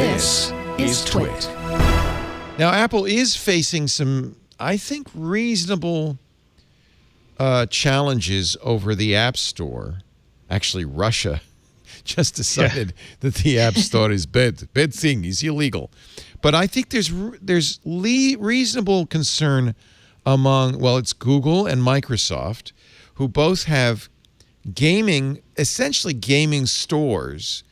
This is TWiT. Now, Apple is facing some, I think, reasonable challenges over the App Store. Actually, Russia just decided that the App Store is bad thing, is illegal. But I think there's reasonable concern among, well, it's Google and Microsoft, who both have essentially gaming stores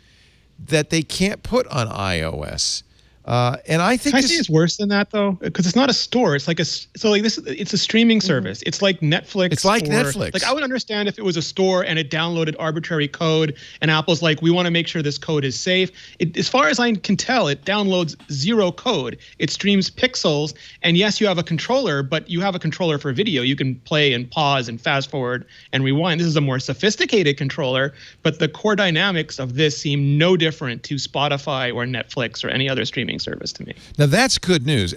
that they can't put on iOS. And I think I say it's worse than that though, because it's not a store. It's like it's a streaming service. It's like Netflix. It's like Netflix. Like I would understand if it was a store and it downloaded arbitrary code, and Apple's like, we want to make sure this code is safe. As far as I can tell, it downloads zero code. It streams pixels, and yes, you have a controller, but you have a controller for video. You can play and pause and fast forward and rewind. This is a more sophisticated controller, but the core dynamics of this seem no different to Spotify or Netflix or any other streaming service to me. Now that's good news.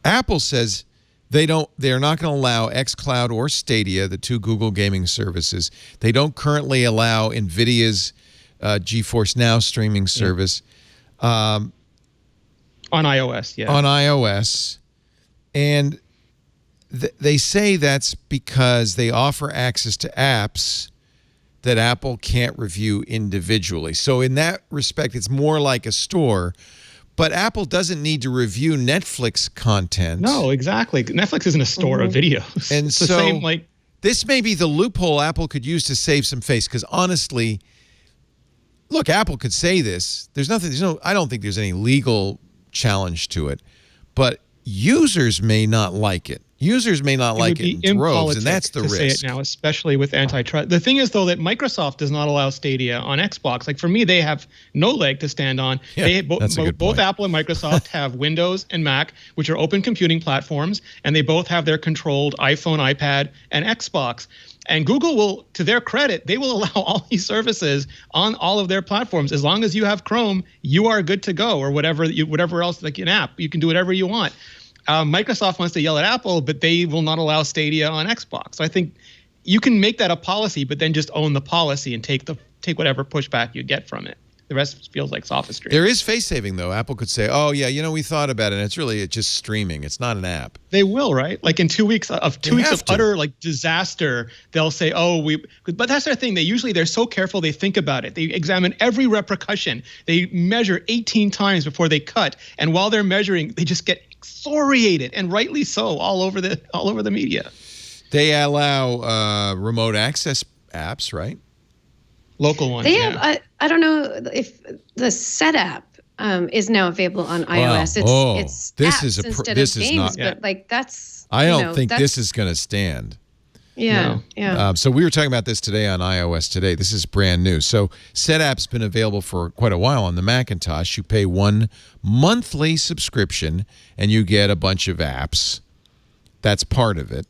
Apple says they're not going to allow xCloud or Stadia, the two Google gaming services. They don't currently allow NVIDIA's GeForce Now streaming service on iOS. Yeah, on iOS, and they say that's because they offer access to apps that Apple can't review individually. So in that respect, it's more like a store. But Apple doesn't need to review Netflix content. No, exactly. Netflix isn't a store of videos. And it's so the same, like, this may be the loophole Apple could use to save some face. Because honestly, look, Apple could say this. I don't think there's any legal challenge to it. But users may not like it. Users may not like it in droves, and that's the risk. Say it now, especially with antitrust. The thing is, though, that Microsoft does not allow Stadia on Xbox. Like for me, they have no leg to stand on. Yeah, both Apple and Microsoft have Windows and Mac, which are open computing platforms, and they both have their controlled iPhone, iPad, and Xbox. And Google will, to their credit, they will allow all these services on all of their platforms. As long as you have Chrome, you are good to go, or whatever else, like an app, you can do whatever you want. Microsoft wants to yell at Apple, but they will not allow Stadia on Xbox. So I think you can make that a policy, but then just own the policy and take whatever pushback you get from it. The rest feels like sophistry. There is face saving, though. Apple could say, oh, yeah, we thought about it, and it's just streaming. It's not an app. They will, right? Like in 2 weeks of utter like disaster, they'll say, but that's their thing. They're so careful. They think about it. They examine every repercussion. They measure 18 times before they cut. And while they're measuring, they just get excoriated, and rightly so, all over the media. They allow remote access apps, right? Local ones. They have. I don't know if the Set app is now available on iOS. It's apps instead of games, but like that's. I don't think this is going to stand. Yeah, yeah. So we were talking about this today on iOS Today. This is brand new. So Set app's been available for quite a while on the Macintosh. You pay one monthly subscription, and you get a bunch of apps. That's part of it.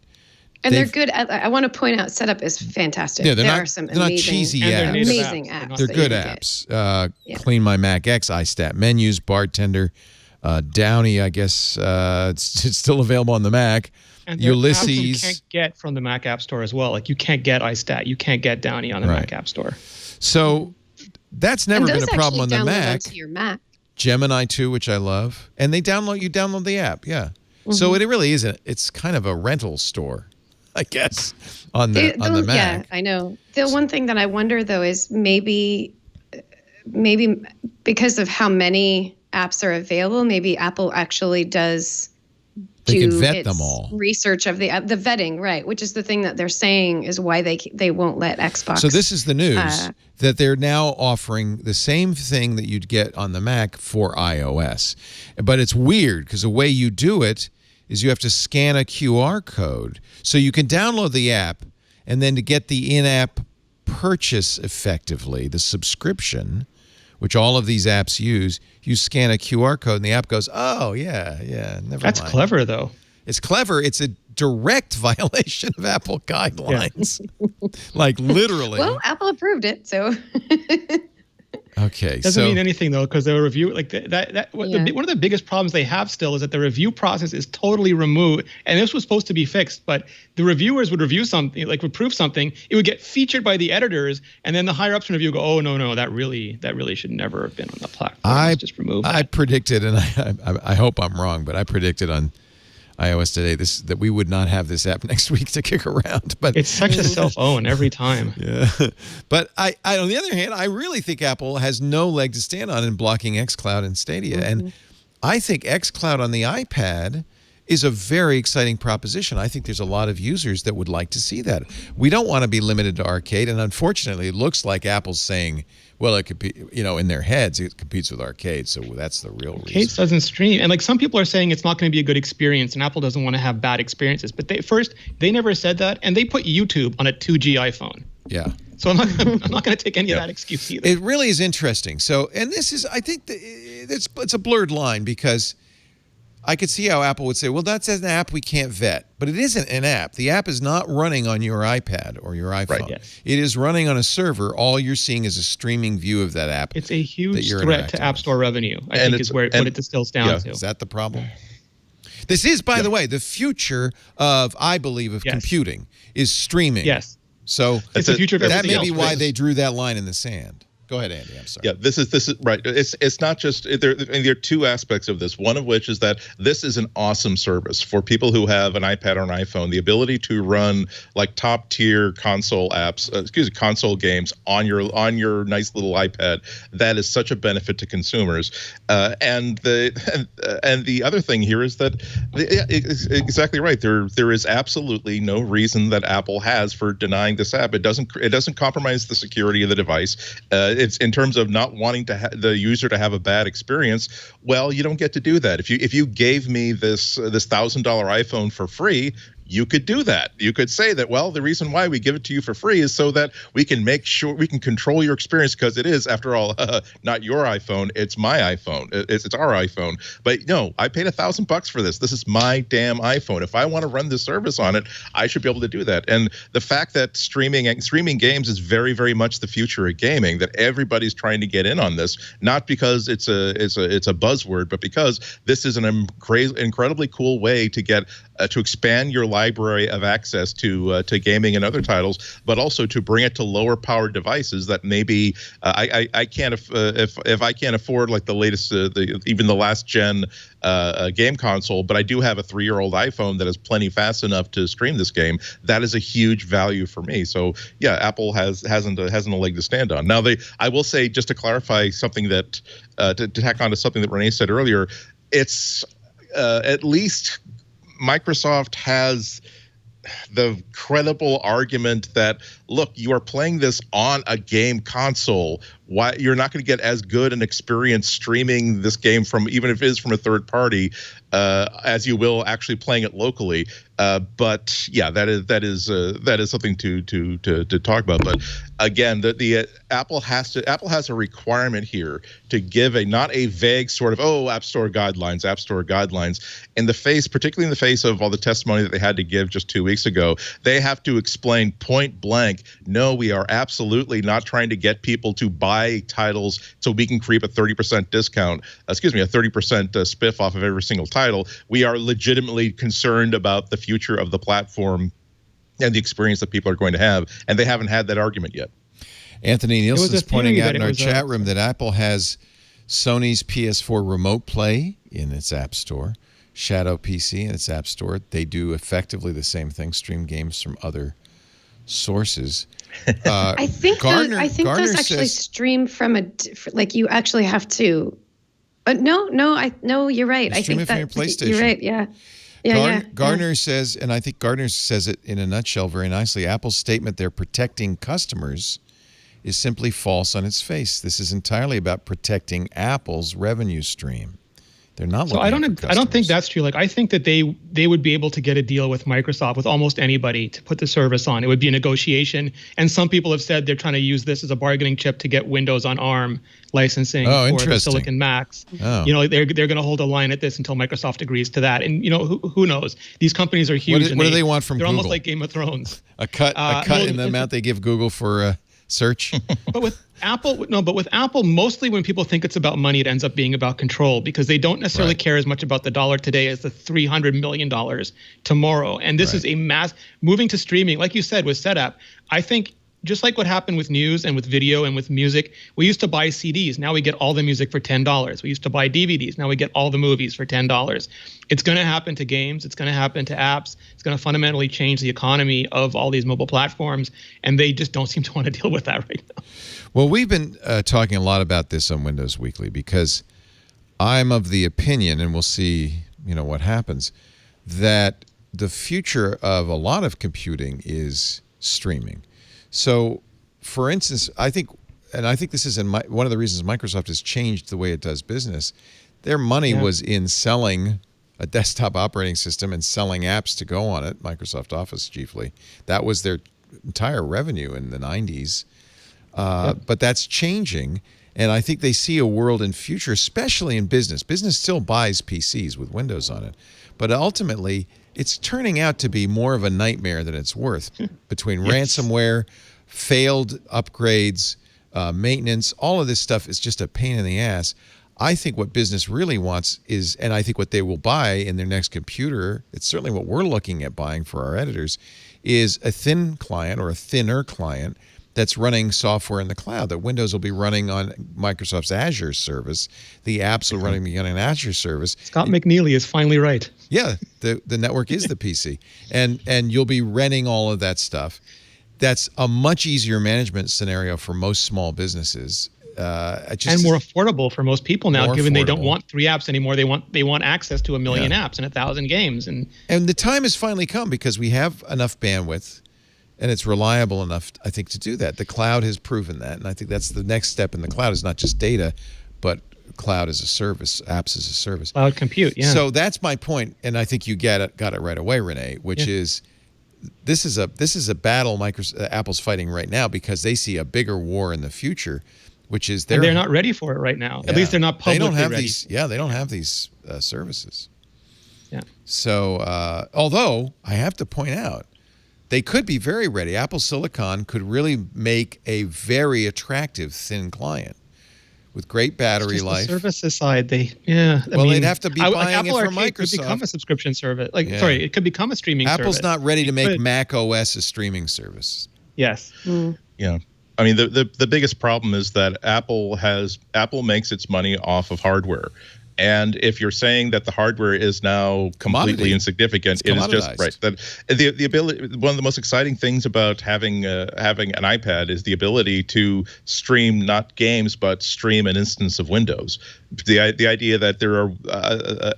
And they're good. I want to point out, Setup is fantastic. Yeah, there are some amazing, cheesy apps. Amazing apps. They're good apps. Clean My Mac X, iStat Menus, Bartender, Downy. I guess it's still available on the Mac. And Ulysses. Apps you can't get from the Mac App Store as well. Like you can't get iStat, you can't get Downy on the Mac App Store. So that's never been a problem on the Mac. Onto your Mac. Gemini 2, which I love, and you download the app. Yeah. Mm-hmm. So it really isn't. It's kind of a rental store, I guess, on the Mac. Yeah, I know. The one thing that I wonder, though, is maybe because of how many apps are available, maybe Apple actually does do its research of the vetting, right? Which is the thing that they're saying is why they won't let Xbox. So this is the news that they're now offering the same thing that you'd get on the Mac for iOS. But it's weird because the way you do it is you have to scan a QR code. So you can download the app, and then to get the in-app purchase effectively, the subscription, which all of these apps use, you scan a QR code, and the app goes, oh, yeah, never mind. That's clever, though. It's clever. It's a direct violation of Apple guidelines. Like, literally. Well, Apple approved it, so... Okay, doesn't mean anything though, because the review one of the biggest problems they have still is that the review process is totally removed, and this was supposed to be fixed. But the reviewers would review something, like reprove something, it would get featured by the editors, and then the higher ups in review go, "Oh no, that really should never have been on the platform. Just remove." I predicted, and I hope I'm wrong, but I predicted on iOS Today that we would not have this app next week to kick around, but it's such a self-own every time. Yeah, but I on the other hand, I really think Apple has no leg to stand on in blocking xCloud and Stadia, and I think xCloud on the iPad is a very exciting proposition. I think there's a lot of users that would like to see that. We don't want to be limited to arcade, and unfortunately, it looks like Apple's saying, well, it could be, in their heads, it competes with arcade, so that's the real reason. Arcade doesn't stream, and like some people are saying it's not going to be a good experience, and Apple doesn't want to have bad experiences. But they never said that, and they put YouTube on a 2G iPhone. Yeah. So I'm not going to take any of that excuse either. It really is interesting. So, and this is, I think, it's a blurred line, because I could see how Apple would say, well, that's an app we can't vet. But it isn't an app. The app is not running on your iPad or your iPhone. Right, yes. It is running on a server. All you're seeing is a streaming view of that app. It's a huge threat to App Store revenue, I think is what it distills down to. Is that the problem? This is, by the way, the future of, I believe, of computing is streaming. Yes. So it's the future of that may else. be why they drew that line in the sand. Go ahead, Andy. I'm sorry. Yeah, this is right. It's not just there are two aspects of this. One of which is that this is an awesome service for people who have an iPad or an iPhone. The ability to run like top tier console apps, console games on your nice little iPad. That is such a benefit to consumers. And the other thing here is that it's exactly right. There is absolutely no reason that Apple has for denying this app. It doesn't compromise the security of the device. It's in terms of not wanting to the user to have a bad experience. Well, you don't get to do that. If you gave me this $1,000 iPhone for free, you could do that. You could say that, well, the reason why we give it to you for free is so that we can make sure we can control your experience, because it is, after all, not your iPhone. It's my iPhone. It's our iPhone. But no, I paid $1,000 for this. This is my damn iPhone. If I want to run this service on it, I should be able to do that. And the fact that streaming games is very, very much the future of gaming, that everybody's trying to get in on this, not because it's a buzzword, but because this is an incredibly cool way to get to expand your library of access to gaming and other titles, but also to bring it to lower powered devices that maybe I can't if I can't afford like the latest even the last gen game console, but I do have a 3-year-old iPhone that is plenty fast enough to stream this game. That is a huge value for me. So yeah, Apple hasn't a leg to stand on. Now I will say, just to clarify something that to tack on to something that Rene said earlier, it's at least Microsoft has the credible argument that, look, you are playing this on a game console. Why you're not going to get as good an experience streaming this game from, even if it is from a third party, as you will actually playing it locally. But yeah, that is something to talk about. But again, the Apple has a requirement here to give not a vague sort of App Store guidelines, particularly in the face of all the testimony that they had to give just 2 weeks ago. They have to explain point blank, no, we are absolutely not trying to get people to buy titles so we can create a 30% discount, a 30% spiff off of every single title. We are legitimately concerned about the future of the platform and the experience that people are going to have, and they haven't had that argument yet. Anthony Nielsen's pointing out in our chat room that Apple has Sony's PS4 Remote Play in its App Store, Shadow PC in its App Store. They do effectively the same thing, stream games from other sources. I think those actually stream from like you actually have to. But no, you're right. I think that from your PlayStation. You're right. Yeah. Gardner says, and I think Gardner says it in a nutshell very nicely, Apple's statement they're protecting customers is simply false on its face. This is entirely about protecting Apple's revenue stream. They're not. So I don't think that's true. Like, I think that they would be able to get a deal with Microsoft, with almost anybody, to put the service on. It would be a negotiation. And some people have said they're trying to use this as a bargaining chip to get Windows on ARM licensing for the Silicon Macs. Oh. They're going to hold a line at this until Microsoft agrees to that. And who knows? These companies are huge. What do they want from They're Google? Almost like Game of Thrones. A cut in the amount they give Google for search. But with Apple, mostly when people think it's about money, it ends up being about control, because they don't necessarily care as much about the dollar today as the $300 million tomorrow. And this is a moving to streaming, like you said, with SetApp. I think just like what happened with news and with video and with music, we used to buy CDs. Now we get all the music for $10. We used to buy DVDs. Now we get all the movies for $10. It's going to happen to games. It's going to happen to apps. It's going to fundamentally change the economy of all these mobile platforms. And they just don't seem to want to deal with that right now. Well, we've been talking a lot about this on Windows Weekly, because I'm of the opinion, and we'll see, what happens, that the future of a lot of computing is streaming. So, for instance, I think this is one of the reasons Microsoft has changed the way it does business. Their money was in selling a desktop operating system and selling apps to go on it, Microsoft Office chiefly. That was their entire revenue in the 90s. But that's changing, and I think they see a world in future, especially in business. Business still buys PCs with Windows on it, but ultimately it's turning out to be more of a nightmare than it's worth, between ransomware, failed upgrades, maintenance. All of this stuff is just a pain in the ass. I think what business really wants is, and I think what they will buy in their next computer, it's certainly what we're looking at buying for our editors, is a thin client or a thinner client that's running software in the cloud. That Windows will be running on Microsoft's Azure service. The apps will be on an Azure service. Scott McNeely is finally right. Yeah, the network is the PC. And you'll be renting all of that stuff. That's a much easier management scenario for most small businesses. And more affordable for most people now, given they don't want 3 apps anymore. They want access to 1 million apps and 1,000 games. And the time has finally come, because we have enough bandwidth, and it's reliable enough, I think, to do that. The cloud has proven that, and I think that's the next step in the cloud, is not just data, but cloud as a service, apps as a service. Cloud compute, yeah. So that's my point, and I think you got it right away, Rene, which is this is a battle Apple's fighting right now, because they see a bigger war in the future, which is they're not ready for it right now. At least they're not publicly ready. They don't have these services. Yeah. So, although I have to point out, they could be very ready. Apple Silicon could really make a very attractive thin client with great battery life. The services side, they'd have to be buying Apple it from Arcade Microsoft. Could become a subscription service. It could become a streaming service. Apple's not ready to make Mac OS a streaming service. Yes. Yeah. I mean, the biggest problem is that Apple makes its money off of hardware. And if you're saying that the hardware is now completely insignificant, it is just right. That the ability, one of the most exciting things about having an iPad is the ability to stream not games but stream an instance of Windows. The idea that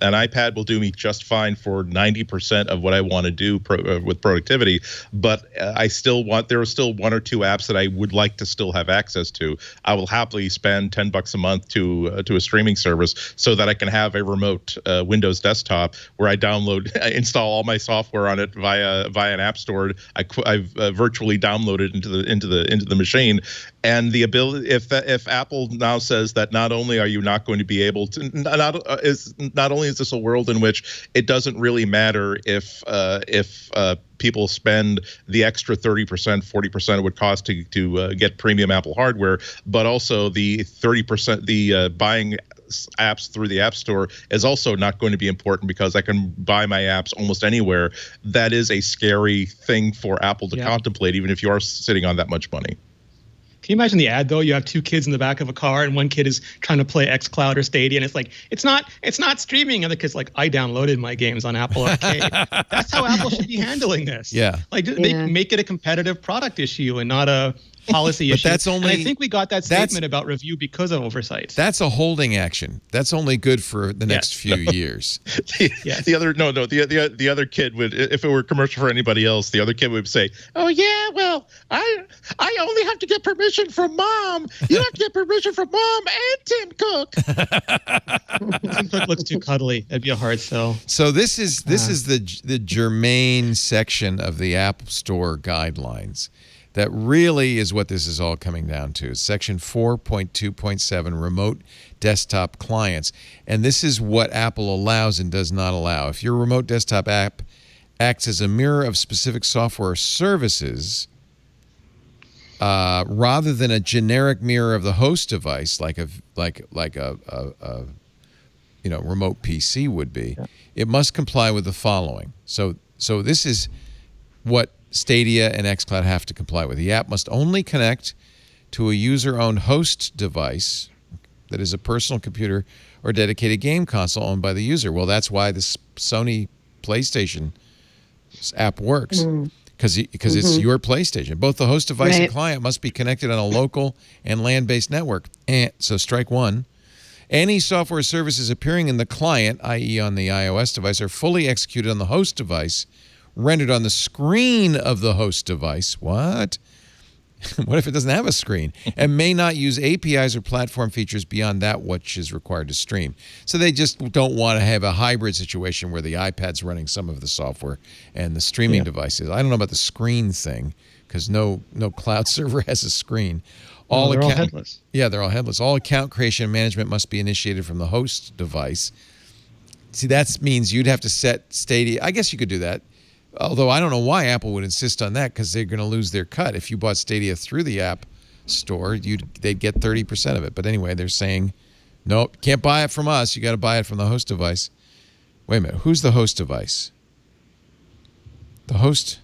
an iPad will do me just fine for 90% of what I want to do with productivity, but there are still 1 or 2 apps that I would like to still have access to. I will happily spend $10 a month to a streaming service so that I can have a remote Windows desktop where I install all my software on it via an app store. I've virtually downloaded into the machine, and the ability, if Apple now says that not only are you not going to be able to, not only is this a world in which it doesn't really matter if people spend the extra 30%, 40% it would cost to get premium Apple hardware, but also the 30%, buying apps through the App Store is also not going to be important, because I can buy my apps almost anywhere. That is a scary thing for Apple to contemplate, even if you are sitting on that much money. Can you imagine the ad, though? You have 2 kids in the back of a car, and one kid is trying to play xCloud or Stadia, and it's like, it's not streaming. And the kid's like, I downloaded my games on Apple Arcade. That's how Apple should be handling this. Yeah. Make it a competitive product issue and not a policy issue. That's only, and I think we got that statement about review because of oversight. That's a holding action. That's only good for the next few years. The other kid would, if it were commercial for anybody else, the other kid would say, "Oh yeah, well, I only have to get permission from Mom. You have to get permission from Mom and Tim Cook." Tim Cook looks too cuddly. That'd be a hard sell. So this is the germane section of the App Store guidelines. That really is what this is all coming down to. Section 4.2.7, remote desktop clients. And this is what Apple allows and does not allow. If your remote desktop app acts as a mirror of specific software or services, rather than a generic mirror of the host device, like a remote PC would be, it must comply with the following. So this is what Stadia and xCloud have to comply with. The app must only connect to a user-owned host device that is a personal computer or dedicated game console owned by the user. Well, that's why this Sony PlayStation app works, because it's your PlayStation. Both the host device and client must be connected on a local and land-based network. And so strike one. Any software services appearing in the client, i.e. on the iOS device, are fully executed on the host device, rendered on the screen of the host device. What? What if it doesn't have a screen? And may not use APIs or platform features beyond that which is required to stream. So they just don't want to have a hybrid situation where the iPad's running some of the software and the streaming devices. I don't know about the screen thing, because no cloud server has a screen. They're all headless. Yeah, they're all headless. All account creation and management must be initiated from the host device. See, that means you'd have to set Stadia. I guess you could do that. Although I don't know why Apple would insist on that, because they're going to lose their cut. If you bought Stadia through the App Store, they'd get 30% of it. But anyway, they're saying, nope, can't buy it from us. You got to buy it from the host device. Wait a minute, who's the host device? The host?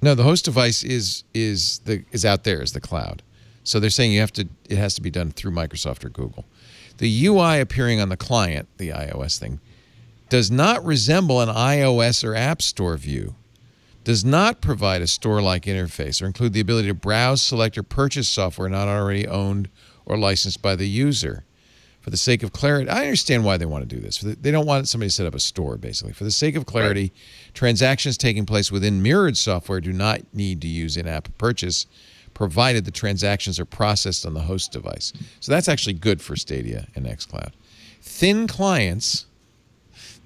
No, the host device is out there, is the cloud. So they're saying it has to be done through Microsoft or Google. The UI appearing on the client, the iOS thing, does not resemble an iOS or App Store view, does not provide a store-like interface, or include the ability to browse, select, or purchase software not already owned or licensed by the user. For the sake of clarity, I understand why they want to do this. They don't want somebody to set up a store, basically. For the sake of clarity, transactions taking place within mirrored software do not need to use in-app purchase, provided the transactions are processed on the host device. So that's actually good for Stadia and xCloud. Thin clients...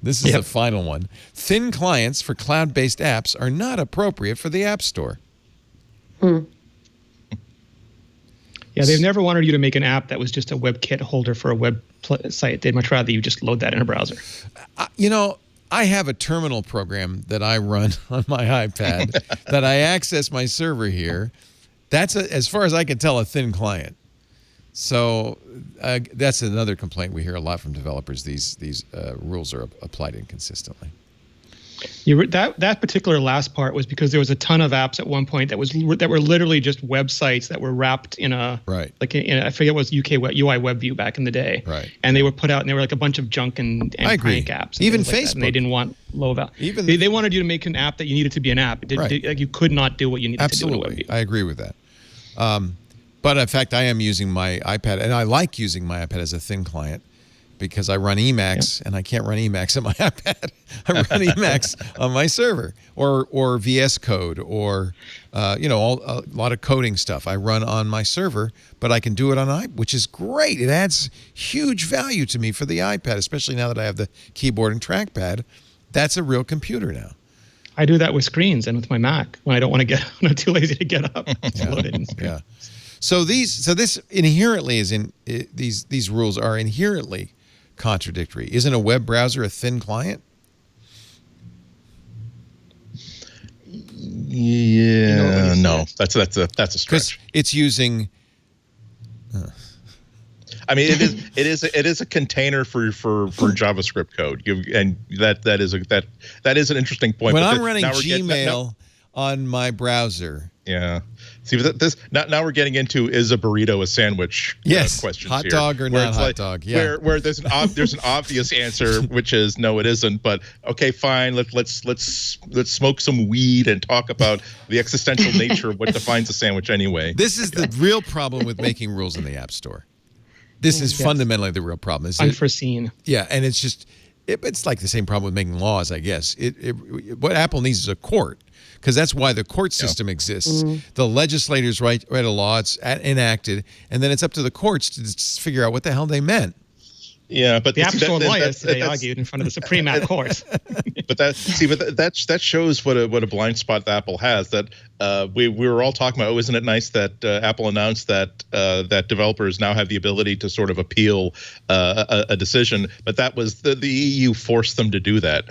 This is the final one. Thin clients for cloud-based apps are not appropriate for the App Store. Yeah, they've never wanted you to make an app that was just a WebKit holder for a website. They'd much rather you just load that in a browser. I have a terminal program that I run on my iPad that I access my server here. That's, as far as I can tell, a thin client. So that's another complaint we hear a lot from developers. These rules are applied inconsistently. That particular last part was because there was a ton of apps at one point that were literally just websites that were wrapped in a I forget what was UI WebView back in the day. Right. And they were put out and they were like a bunch of junk and prank apps. And even Facebook. Like, and they didn't want low value. They wanted you to make an app that you needed to be an app. Like you could not do what you needed to do in a WebView. I agree with that. But in fact, I am using my iPad, and I like using my iPad as a thin client because I run Emacs, and I can't run Emacs on my iPad. I run Emacs on my server, or VS Code, or a lot of coding stuff. I run on my server, but I can do it on iPad, which is great. It adds huge value to me for the iPad, especially now that I have the keyboard and trackpad. That's a real computer now. I do that with screens and with my Mac when I don't want to get. I'm too lazy to get up. Yeah. So this inherently is these rules are inherently contradictory. Isn't a web browser a thin client? Yeah, no. That's a stretch. Because it's using. I mean, it is a container for JavaScript code, and that is an interesting point. When I'm running Gmail on my browser. Yeah. See, this now we're getting into, is a burrito a sandwich? Questions hot here, dog or not hot dog? Yeah. Where there's an obvious answer, which is no, it isn't. But okay, fine. Let's smoke some weed and talk about the existential nature of what defines a sandwich anyway. This is the real problem with making rules in the App Store. This is fundamentally the real problem. Unforeseen. Yeah, and it's just it's like the same problem with making laws, I guess. What Apple needs is a court. Because that's why the court system exists. The legislators write a law, it's enacted, and then it's up to the courts to figure out what the hell they meant. Yeah, but the App Store lawyers today argued in front of the Supreme Court. But that shows what a blind spot Apple has. That we were all talking about, isn't it nice that Apple announced that that developers now have the ability to sort of appeal a decision, but that was the EU forced them to do that,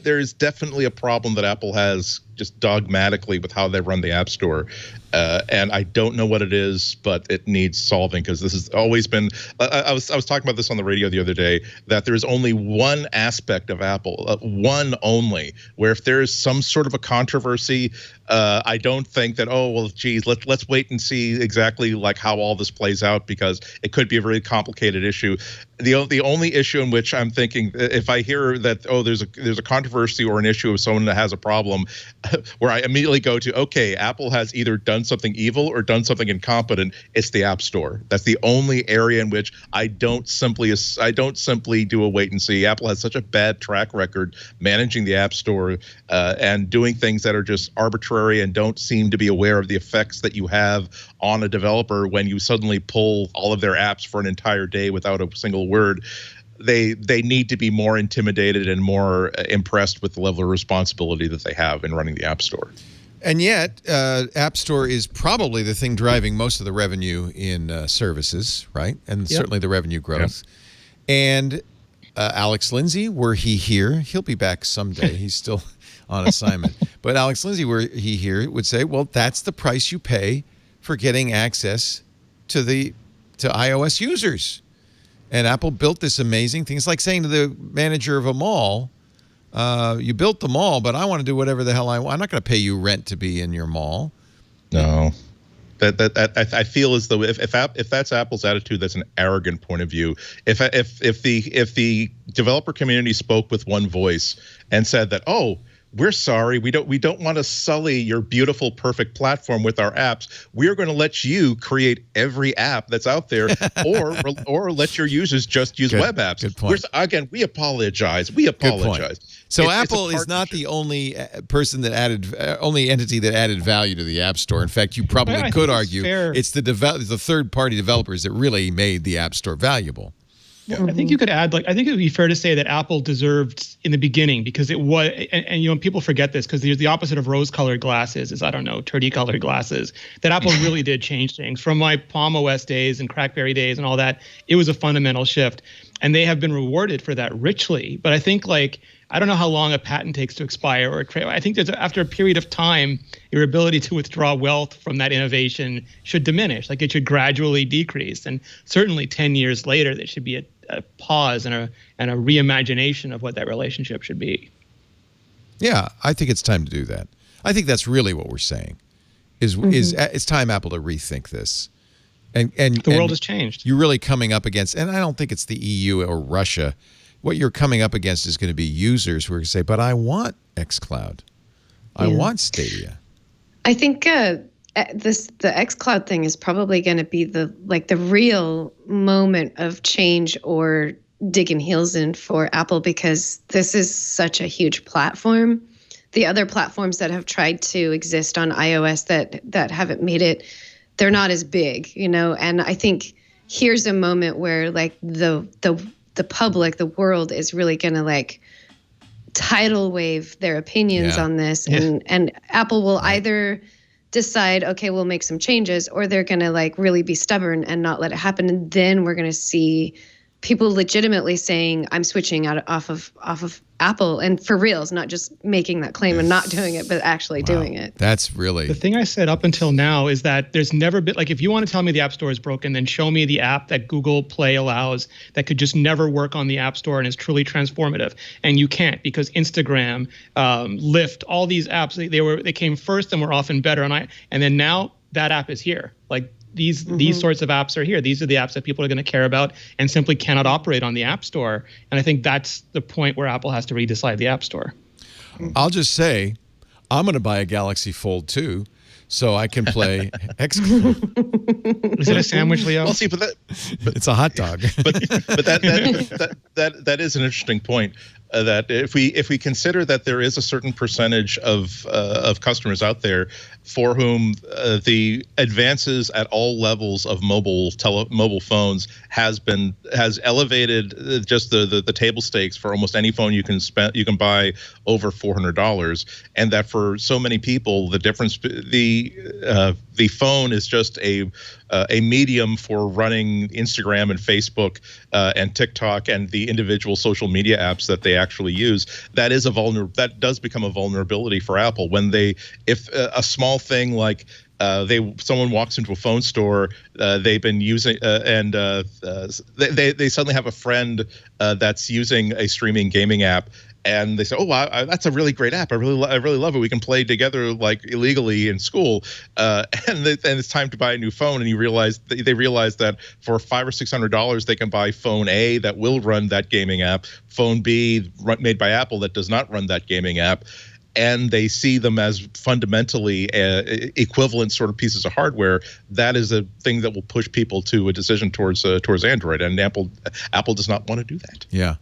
there's definitely a problem that Apple has just dogmatically with how they run the App Store. And I don't know what it is, but it needs solving, because this has always been. I was talking about this on the radio the other day, that there is only one aspect of Apple, one only, where if there is some sort of a controversy, I don't think that, oh well, geez, let's wait and see exactly like how all this plays out, because it could be a really complicated issue. The only issue in which I'm thinking, if I hear that, oh, there's a controversy or an issue of someone that has a problem, where I immediately go to, okay, Apple has either done something evil or done something incompetent, it's the App Store. That's the only area in which I don't simply do a wait and see. Apple has such a bad track record managing the App Store and doing things that are just arbitrary and don't seem to be aware of the effects that you have on a developer when you suddenly pull all of their apps for an entire day without a single word. They need to be more intimidated and more impressed with the level of responsibility that they have in running the App Store. And yet, App Store is probably the thing driving most of the revenue in services, right? And certainly the revenue growth. Yep. And Alex Lindsay, were he here, he'll be back someday. He's still on assignment. But Alex Lindsay, were he here, would say, well, that's the price you pay for getting access to iOS users. And Apple built this amazing thing. It's like saying to the manager of a mall, you built the mall, but I want to do whatever the hell I want. I'm not going to pay you rent to be in your mall. No. I feel as though if that's Apple's attitude, that's an arrogant point of view. If the developer community spoke with one voice and said that, oh, we're sorry, we don't want to sully your beautiful, perfect platform with our apps. We're going to let you create every app that's out there, or let your users just use web apps. Good point. Again, we apologize. We apologize. So Apple is not the only only entity that added value to the App Store. In fact, you probably could argue it's the third-party developers that really made the App Store valuable. Yeah. I think you could add, I think it would be fair to say that Apple deserved in the beginning, because it was, and people forget this, because there's the opposite of rose-colored glasses is, turdy-colored glasses, that Apple really did change things. From my Palm OS days and CrackBerry days and all that, it was a fundamental shift. And they have been rewarded for that richly. But I think, I don't know how long a patent takes to expire, or I think that after a period of time, your ability to withdraw wealth from that innovation should diminish. It should gradually decrease. And certainly 10 years later, there should be a pause and a reimagination of what that relationship should be. Yeah, I think it's time to do that. I think that's really what we're saying. Is it's time Apple to rethink this. And the world has changed. You're really coming up against, and I don't think it's the EU or Russia. What you're coming up against is going to be users who are going to say, but I want xCloud. I want Stadia. I think the xCloud thing is probably going to be the real moment of change or digging heels in for Apple, because this is such a huge platform. The other platforms that have tried to exist on iOS that haven't made it, they're not as big, and I think here's a moment where the public, the world is really going to tidal wave their opinions on this. And Apple will either decide, okay, we'll make some changes, or they're going to really be stubborn and not let it happen. And then we're going to see people legitimately saying, I'm switching off of Apple, and for reals, not just making that claim and not doing it, but actually doing it. That's really the thing I said up until now, is that there's never been, if you want to tell me the App Store is broken, then show me the app that Google Play allows that could just never work on the App Store and is truly transformative. And you can't, because Instagram, Lyft, all these apps, they came first and were often better. And then now that app is here. These sorts of apps are here. These are the apps that people are going to care about and simply cannot operate on the App Store. And I think that's the point where Apple has to redecide the App Store. I'll just say, I'm going to buy a Galaxy Fold 2 so I can play xCloud. Is it a sandwich, Leo? Well, see, but it's a hot dog. but that is an interesting point. That if we consider that there is a certain percentage of customers out there for whom the advances at all levels of mobile phones has elevated just the table stakes for almost any phone you can buy over $400, and that for so many people the phone is just a medium for running Instagram and Facebook and TikTok and the individual social media apps that they actually use. That does become a vulnerability for Apple when if a small thing like someone walks into a phone store, they've been using they suddenly have a friend that's using a streaming gaming app. And they say, "Oh, that's a really great app. I really love it. We can play together like illegally in school." And it's time to buy a new phone, and they realize that for $500 or $600 they can buy phone A that will run that gaming app, phone B made by Apple that does not run that gaming app. And they see them as fundamentally equivalent sort of pieces of hardware. That is a thing that will push people to a decision towards Android, and Apple does not want to do that. Yeah.